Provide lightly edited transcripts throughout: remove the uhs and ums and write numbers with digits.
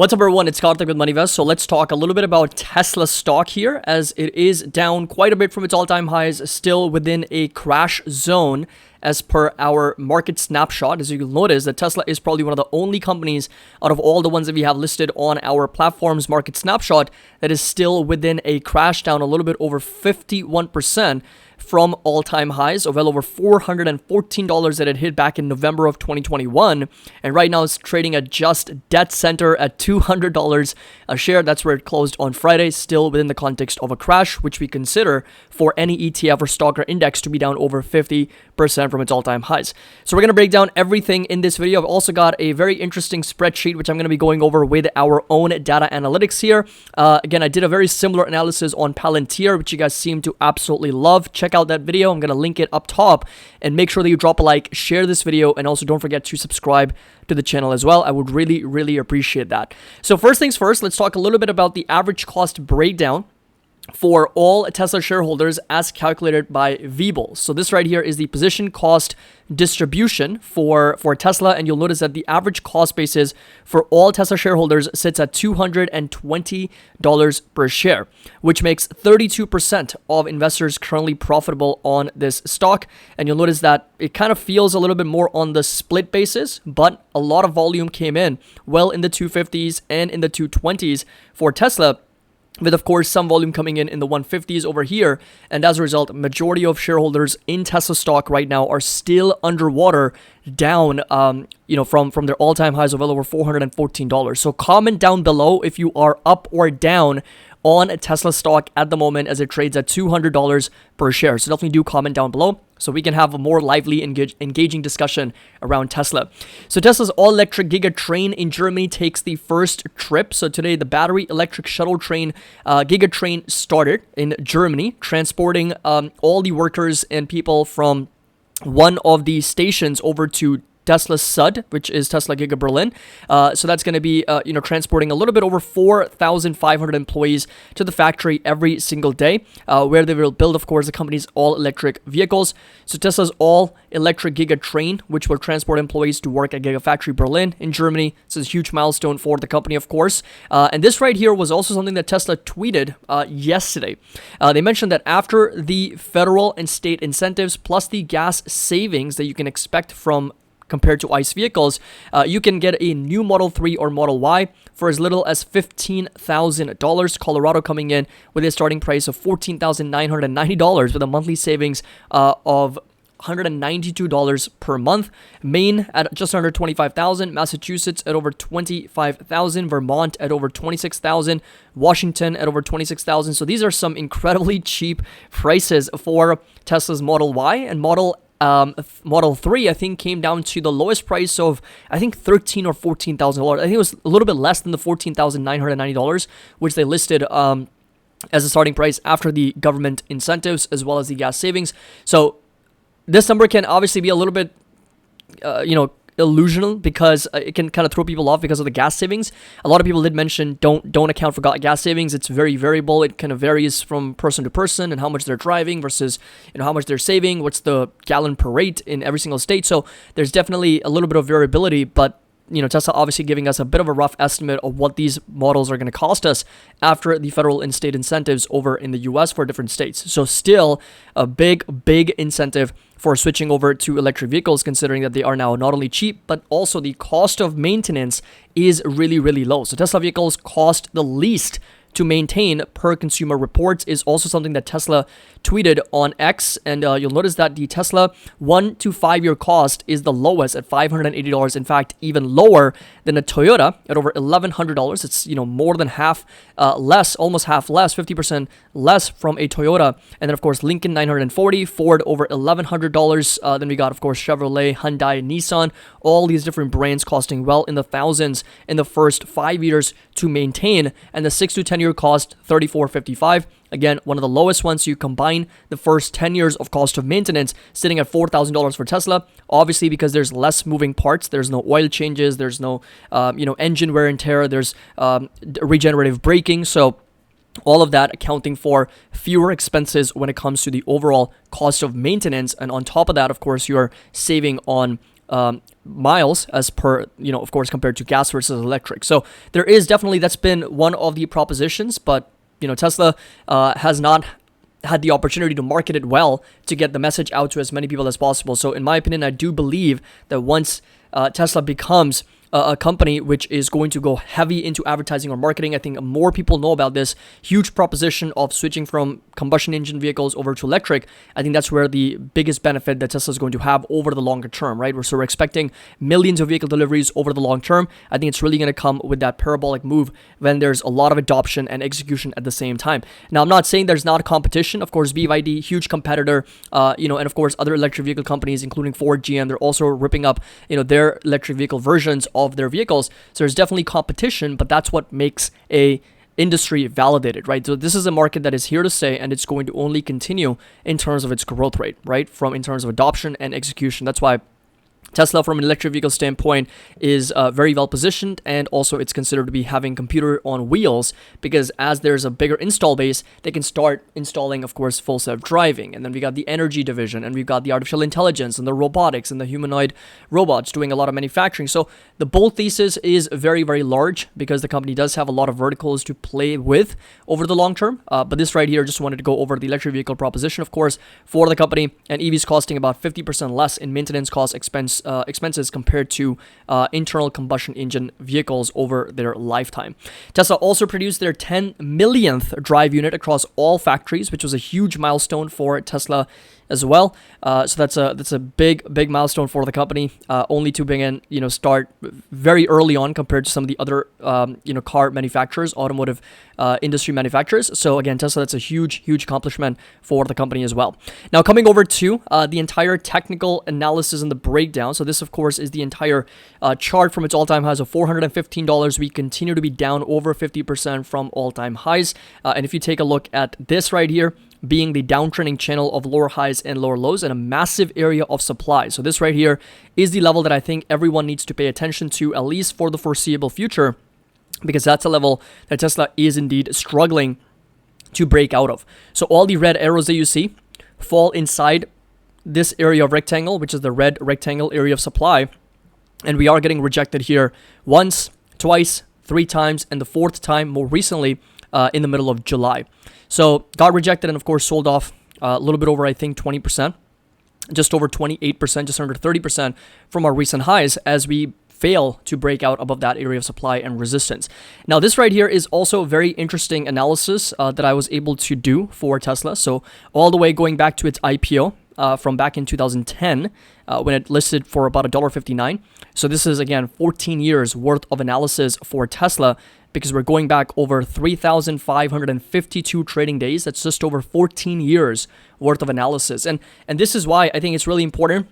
What's up, everyone? It's Karthik with MoneyVest. So let's talk a little bit about Tesla stock here, as it is down quite a bit from its all-time highs, still within a crash zone as per our market snapshot. As you can notice, that Tesla is probably one of the only companies out of all the ones that we have listed on our platform's market snapshot that is still within a crash, down a little bit over 51% from all-time highs of well over $414 that it hit back in November of 2021. And right now it's trading at just dead center at $200 a share. That's where it closed on Friday, still within the context of a crash, which we consider for any ETF or stock or index to be down over 50% from its all-time highs. So we're going to break down everything in this video. I've also got a very interesting spreadsheet, which I'm going to be going over with our own data analytics here. Again, I did a very similar analysis on Palantir, which you guys seem to absolutely love. Check out that video. I'm going to link it up top, and make sure that you drop a like, share this video, and also don't forget to subscribe to the channel as well. I would really appreciate that. So first things first, let's talk a little bit about the average cost breakdown for all Tesla shareholders as calculated by Webull. So this right here is the position cost distribution for Tesla, and you'll notice that the average cost basis for all Tesla shareholders sits at $220 per share, which makes 32% of investors currently profitable on this stock. And you'll notice that it kind of feels a little bit more on the split basis, but a lot of volume came in well in the 250s and in the 220s for Tesla, with of course some volume coming in the 150s over here. And as a result, majority of shareholders in Tesla stock right now are still underwater, down from their all-time highs of well over $414. So comment down below if you are up or down on Tesla stock at the moment, as it trades at $200 per share. So definitely do comment down below so we can have a more lively, engaging discussion around Tesla. So Tesla's all-electric Giga Train in Germany takes the first trip. So today, the battery electric shuttle train, Giga Train, started in Germany, transporting all the workers and people from one of the stations over to Tesla Sud, which is Tesla Giga Berlin. So that's going to be, transporting a little bit over 4,500 employees to the factory every single day, where they will build, of course, the company's all-electric vehicles. So Tesla's all-electric Giga Train, which will transport employees to work at Gigafactory Berlin in Germany. This is a huge milestone for the company, of course. And this right here was also something that Tesla tweeted yesterday. They mentioned that after the federal and state incentives, plus the gas savings that you can expect from compared to ICE vehicles, you can get a new Model 3 or Model Y for as little as $15,000. Colorado coming in with a starting price of $14,990 with a monthly savings of $192 per month. Maine at just under $25,000, Massachusetts at over $25,000, Vermont at over $26,000, Washington at over $26,000. So these are some incredibly cheap prices for Tesla's Model Y. And Model 3, I think, came down to the lowest price of, I think, $13,000 or $14,000. I think it was a little bit less than the $14,990, which they listed as a starting price after the government incentives as well as the gas savings. So this number can obviously be a little bit, illusional, because it can kind of throw people off because of the gas savings. A lot of people did mention don't account for gas savings. It's very variable. It kind of varies from person to person and how much they're driving versus how much they're saving, what's the gallon per rate in every single state. So there's definitely a little bit of variability, but Tesla obviously giving us a bit of a rough estimate of what these models are going to cost us after the federal and state incentives over in the US for different states. So still a big incentive for switching over to electric vehicles, considering that they are now not only cheap, but also the cost of maintenance is really low. So Tesla vehicles cost the least to maintain per Consumer Reports is also something that Tesla tweeted on X. And you'll notice that the Tesla 1 to 5 year cost is the lowest at $580. In fact, even lower than a Toyota at over $1,100. It's, more than half less, almost half less, 50% less from a Toyota. And then, of course, Lincoln $940, Ford over $1,100. Then we got, of course, Chevrolet, Hyundai, Nissan, all these different brands costing well in the thousands in the first 5 years to maintain. And the 6 to 10 year cost, $3,455. Again, one of the lowest ones. You combine the first 10 years of cost of maintenance, sitting at $4,000 for Tesla. Obviously, because there's less moving parts, there's no oil changes, there's no, engine wear and tear, there's regenerative braking. So all of that accounting for fewer expenses when it comes to the overall cost of maintenance. And on top of that, of course, you're saving on miles as per, of course, compared to gas versus electric. So there is definitely, that's been one of the propositions, but Tesla has not had the opportunity to market it well to get the message out to as many people as possible. So in my opinion, I do believe that once Tesla becomes a company which is going to go heavy into advertising or marketing, I think more people know about this huge proposition of switching from combustion engine vehicles over to electric. I think that's where the biggest benefit that Tesla is going to have over the longer term, right? So we're expecting millions of vehicle deliveries over the long term. I think it's really going to come with that parabolic move when there's a lot of adoption and execution at the same time. Now, I'm not saying there's not a competition. Of course, BYD, huge competitor, and of course, other electric vehicle companies, including Ford, GM, they're also ripping up, their electric vehicle versions of their vehicles. So there's definitely competition, but that's what makes a industry validated, right? So this is a market that is here to stay, and it's going to only continue in terms of its growth rate, right? In terms of adoption and execution. That's why Tesla, from an electric vehicle standpoint, is very well positioned, and also it's considered to be having computer on wheels, because as there's a bigger install base, they can start installing, of course, full self-driving. And then we got the energy division, and we've got the artificial intelligence and the robotics and the humanoid robots doing a lot of manufacturing. So the bull thesis is very, very large, because the company does have a lot of verticals to play with over the long term. But this right here, just wanted to go over the electric vehicle proposition, of course, for the company, and EVs costing about 50% less in maintenance cost expenses compared to internal combustion engine vehicles over their lifetime. Tesla also produced their 10 millionth drive unit across all factories, which was a huge milestone for Tesla as well. So that's a big milestone for the company, only to begin, start very early on compared to some of the other, car manufacturers, automotive industry manufacturers. So again, Tesla, that's a huge accomplishment for the company as well. Now, coming over to the entire technical analysis and the breakdown. So this, of course, is the entire chart from its all-time highs of $415. We continue to be down over 50% from all-time highs. And if you take a look at this right here, being the downtrending channel of lower highs and lower lows and a massive area of supply. So this right here is the level that I think everyone needs to pay attention to, at least for the foreseeable future, because that's a level that Tesla is indeed struggling to break out of. So all the red arrows that you see fall inside this area of rectangle, which is the red rectangle area of supply. And we are getting rejected here once, twice, 3 times, and the 4th time more recently in the middle of July. So got rejected and, of course, sold off a little bit over, I think, 20%, just over 28%, just under 30% from our recent highs, as we fail to break out above that area of supply and resistance. Now, this right here is also a very interesting analysis that I was able to do for Tesla. So all the way going back to its IPO from back in 2010, when it listed for about $1.59. So this is, again, 14 years worth of analysis for Tesla, because we're going back over 3,552 trading days. That's just over 14 years worth of analysis. And this is why I think it's really important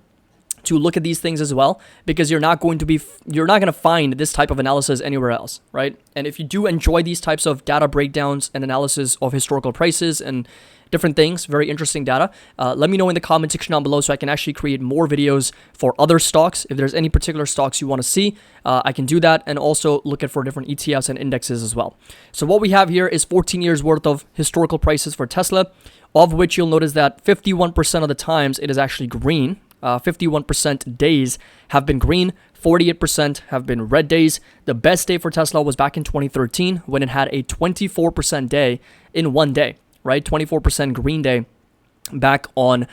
to look at these things as well, because you're not going to find this type of analysis anywhere else, right? And if you do enjoy these types of data breakdowns and analysis of historical prices and different things, very interesting data, let me know in the comment section down below so I can actually create more videos for other stocks. If there's any particular stocks you want to see, I can do that, and also look at for different ETFs and indexes as well. So what we have here is 14 years worth of historical prices for Tesla, of which you'll notice that 51% of the times it is actually green. 51% days have been green, 48% have been red days. The best day for Tesla was back in 2013, when it had a 24% day in one day, right? 24% green day back on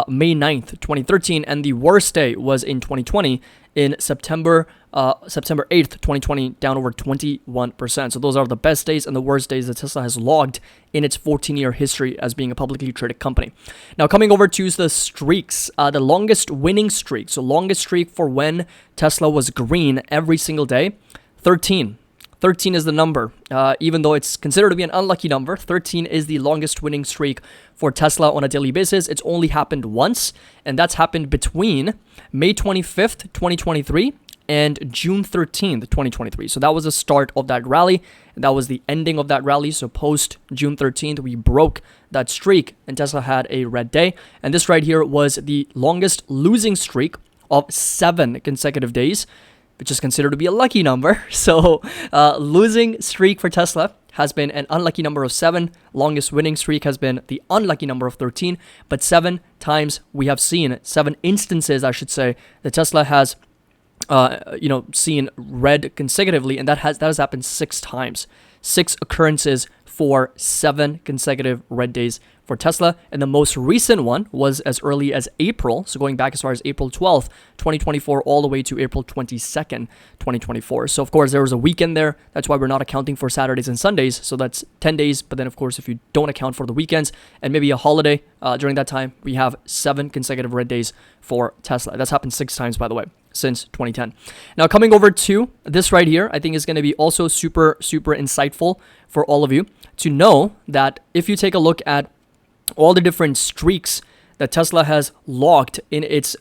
May 9th, 2013. And the worst day was in 2020, in September 8th, 2020, down over 21%. So those are the best days and the worst days that Tesla has logged in its 14-year history as being a publicly traded company. Now, coming over to the streaks, the longest winning streak. So longest streak for when Tesla was green every single day, 13. 13 is the number. Even though it's considered to be an unlucky number, 13 is the longest winning streak for Tesla on a daily basis. It's only happened once, and that's happened between May 25th, 2023 and June 13th, 2023. So that was the start of that rally, and that was the ending of that rally. So post June 13th, we broke that streak, and Tesla had a red day. And this right here was the longest losing streak of 7 consecutive days, which is considered to be a lucky number. So losing streak for Tesla has been an unlucky number of 7. Longest winning streak has been the unlucky number of 13. But 7 times we have seen, 7 instances, I should say, that Tesla has seen red consecutively, and that has happened 6 times. 6 occurrences for 7 consecutive red days for Tesla. And the most recent one was as early as April. So going back as far as April 12th, 2024, all the way to April 22nd, 2024. So of course, there was a weekend there. That's why we're not accounting for Saturdays and Sundays. So that's 10 days. But then of course, if you don't account for the weekends and maybe a holiday during that time, we have 7 consecutive red days for Tesla. That's happened 6 times, by the way, since 2010. Now coming over to this right here, I think is going to be also super, super insightful for all of you to know that if you take a look at all the different streaks that Tesla has logged in its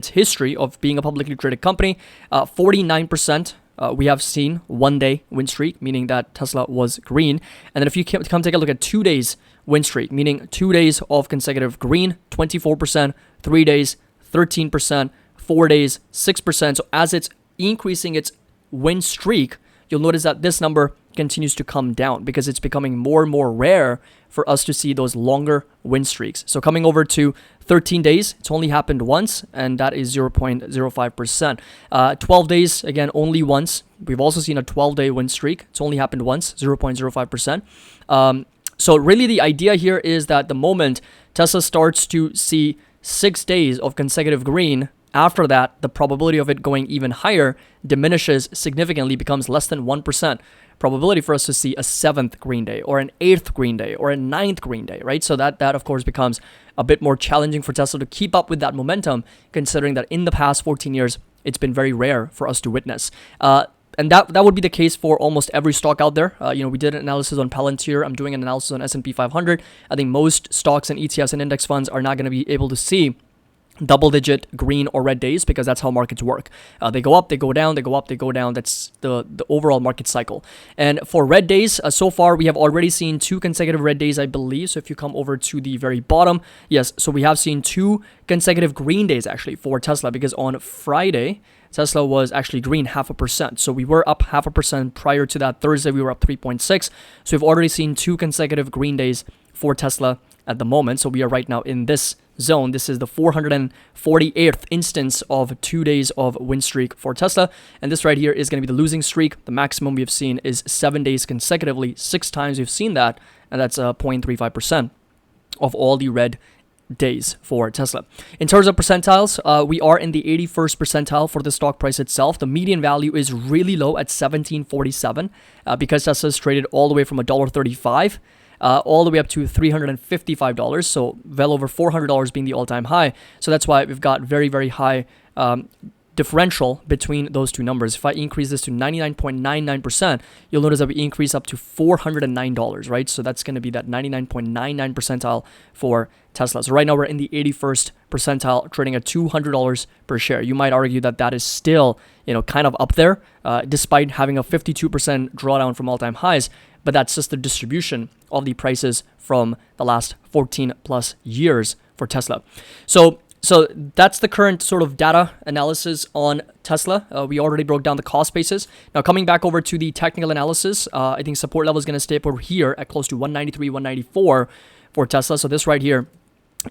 history of being a publicly traded company, 49% we have seen 1-day win streak, meaning that Tesla was green. And then if you come take a look at 2 days win streak, meaning 2 days of consecutive green, 24%, 3 days, 13%, 4 days, 6%. So as it's increasing its win streak, you'll notice that this number continues to come down because it's becoming more and more rare for us to see those longer win streaks. So coming over to 13 days, it's only happened once, and that is 0.05%. 12 days, again, only once. We've also seen a 12-day win streak. It's only happened once, 0.05%. So really the idea here is that the moment Tesla starts to see 6 days of consecutive green, after that, the probability of it going even higher diminishes significantly, becomes less than 1% probability for us to see a 7th green day or an 8th green day or a 9th green day, right? So that of course becomes a bit more challenging for Tesla to keep up with that momentum, considering that in the past 14 years, it's been very rare for us to witness. And that would be the case for almost every stock out there. We did an analysis on Palantir. I'm doing an analysis on S&P 500. I think most stocks and ETFs and index funds are not going to be able to see double-digit green or red days because that's how markets work. They go up, they go down, they go up, they go down. That's the overall market cycle. And for red days, so far we have already seen 2 consecutive red days, I believe. So if you come over to the very bottom, yes, so we have seen 2 consecutive green days actually for Tesla, because on Friday, Tesla was actually green 0.5%. So we were up 0.5% prior to that. Thursday, we were up 3.6. So we've already seen 2 consecutive green days for Tesla at the moment. So we are right now in this zone. This is the 448th instance of 2 days of win streak for Tesla. And this right here is going to be the losing streak. The maximum we've seen is 7 days consecutively. 6 times we've seen that. And that's 0.35% of all the red days for Tesla. In terms of percentiles, we are in the 81st percentile for the stock price itself. The median value is really low at $17.47 because Tesla is traded all the way from $1.35 all the way up to $355, so well over $400 being the all-time high. So that's why we've got very, very high differential between those two numbers. If I increase this to 99.99%, you'll notice that we increase up to $409, right? So that's going to be that 99.99 percentile for Tesla. So right now we're in the 81st percentile, trading at $200 per share. You might argue that that is still, kind of up there, despite having a 52% drawdown from all-time highs. But that's just the distribution of the prices from the last 14 plus years for Tesla. So that's the current sort of data analysis on Tesla. We already broke down the cost basis. Now coming back over to the technical analysis, I think support level is going to stay up over here at close to 193, 194 for Tesla. So this right here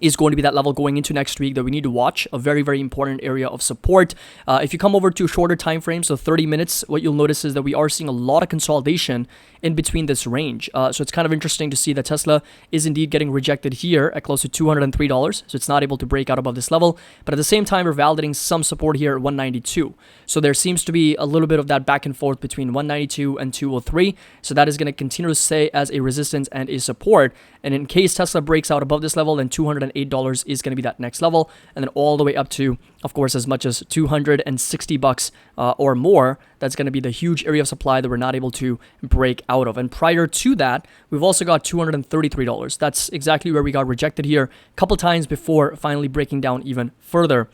is going to be that level going into next week that we need to watch, a very, very important area of support. If you come over to shorter time frames, so 30 minutes, what you'll notice is that we are seeing a lot of consolidation in between this range. So it's kind of interesting to see that Tesla is indeed getting rejected here at close to $203. So it's not able to break out above this level. But at the same time, we're validating some support here at 192. So there seems to be a little bit of that back and forth between 192 and 203. So that is going to continue to stay as a resistance and a support. And in case Tesla breaks out above this level, then $208 is going to be that next level. And then all the way up to, of course, as much as $260 or more. That's going to be the huge area of supply that we're not able to break out of. And prior to that, we've also got $233. That's exactly where we got rejected here a couple times before finally breaking down even further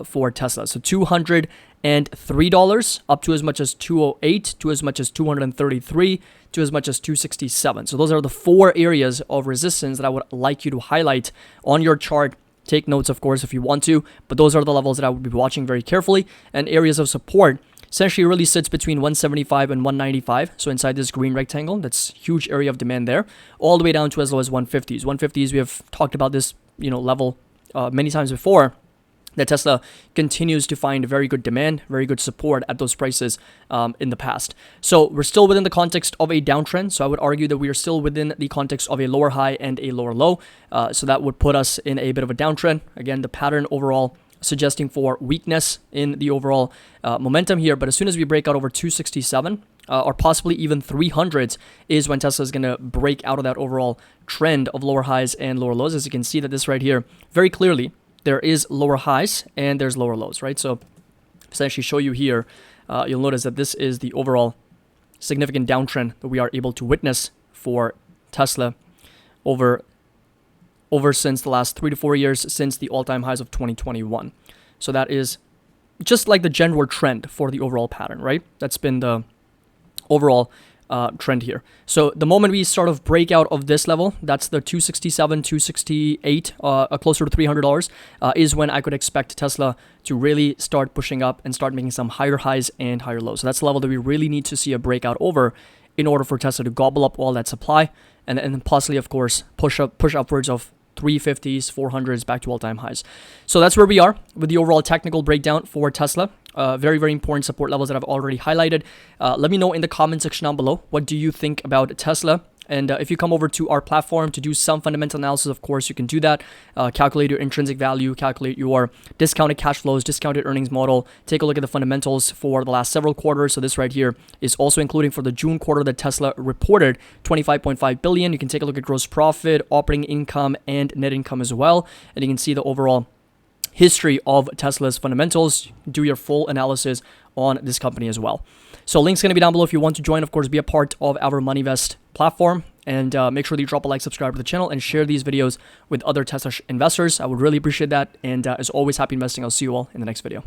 for Tesla. So $203 up to as much as $208, to as much as $233, to as much as $267. So those are the 4 areas of resistance that I would like you to highlight on your chart. Take notes, of course, if you want to, but those are the levels that I would be watching very carefully. And areas of support, essentially really sits between 175 and 195. So inside this green rectangle, that's huge area of demand there, all the way down to as low as 150s. 150s, we have talked about this, level many times before, that Tesla continues to find very good demand, very good support at those prices in the past. So we're still within the context of a downtrend. So I would argue that we are still within the context of a lower high and a lower low. So that would put us in a bit of a downtrend. Again, the pattern overall suggesting for weakness in the overall momentum here. But as soon as we break out over 267, or possibly even 300s, is when Tesla is going to break out of that overall trend of lower highs and lower lows. As you can see that this right here, very clearly, there is lower highs and there's lower lows, right? So essentially show you here, you'll notice that this is the overall significant downtrend that we are able to witness for Tesla over since the last 3 to 4 years, since the all-time highs of 2021. So that is just like the general trend for the overall pattern, right? That's been the overall trend here. So the moment we sort of break out of this level, that's the 267, 268, closer to $300, is when I could expect Tesla to really start pushing up and start making some higher highs and higher lows. So that's the level that we really need to see a breakout over in order for Tesla to gobble up all that supply and then possibly, of course, push upwards of 350s, 400s back to all-time highs. So that's where we are with the overall technical breakdown for Tesla. Very, very important support levels that I've already highlighted. Let me know in the comment section down below, what do you think about Tesla? And if you come over to our platform to do some fundamental analysis, of course, you can do that. Calculate your intrinsic value, calculate your discounted cash flows, discounted earnings model. Take a look at the fundamentals for the last several quarters. So this right here is also including for the June quarter that Tesla reported 25.5 billion. You can take a look at gross profit, operating income, and net income as well. And you can see the overall history of Tesla's fundamentals. Do your full analysis on this company as well. So link's going to be down below if you want to join. Of course, be a part of our MoneyVest platform, and make sure that you drop a like, subscribe to the channel, and share these videos with other Tesla investors. I would really appreciate that. And as always, happy investing. I'll see you all in the next video.